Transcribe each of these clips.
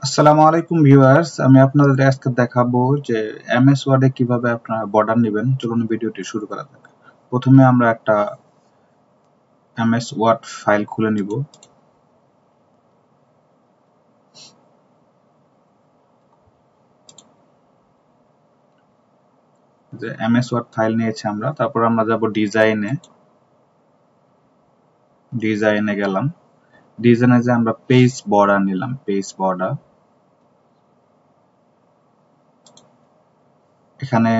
আসসালামু আলাইকুম ভিউয়ার্স, আমি আপনাদের আজকে দেখাবো যে এমএস ওয়ার্ডে কিভাবে আপনারা বর্ডার নেবেন। চলুন ভিডিওটি শুরু করা যাক। প্রথমে আমরা একটা এমএস ওয়ার্ড ফাইল খুলে নিব। যে এমএস ওয়ার্ড ফাইল নিয়েছি আমরা, তারপর আমরা যাব ডিজাইনে গেলাম। ডিজাইনে যে আমরা পেজ বর্ডার নিলাম, পেজ বর্ডার। এখানে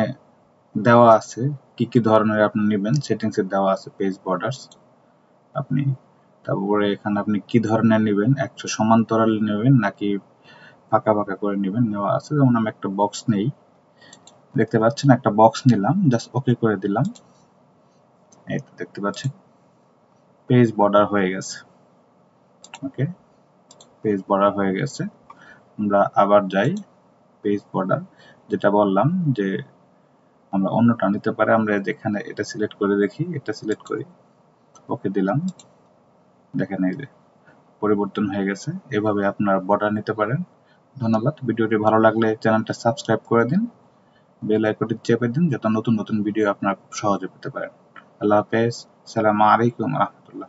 দেওয়া আছে কি কি ধরনের আপনি নেবেন, সেটিংসে দেওয়া আছে পেজ বর্ডার্স। আপনি তারপরে এখানে আপনি কি ধরনের নেবেন, 100 সমান্তরাল নেবেন নাকি ফাঁকা ফাঁকা করে নেবেন নেওয়া আছে। যেমন আমি একটা বক্স নেই, দেখতে পাচ্ছেন একটা বক্স নিলাম, জাস্ট ওকে করে দিলাম। এই তো দেখতে পাচ্ছেন পেজ বর্ডার হয়ে গেছে। ওকে, পেজ বর্ডার হয়ে গেছে। আমরা আবার যাই পেজ বর্ডার, যেটা বললাম যে আমরা অন্যটা নিতে পারি। আমরা যেখানে এটা সিলেক্ট করে দেখি, এটা সিলেক্ট করি, ওকে দিলাম। দেখেন এই যে পরিবর্তন হয়ে গেছে। এভাবে আপনারা বর্ডার নিতে পারেন। ধন্যবাদ। ভিডিওটি ভালো লাগলে চ্যানেলটা সাবস্ক্রাইব করে দিন, বেল আইকনটি চেপে দিন, যাতে নতুন নতুন ভিডিও আপনারা খুব সহজে পেতে পারেন। আল্লাহ হাফেজ। আসসালামু আলাইকুম রহমতুল্লাহ।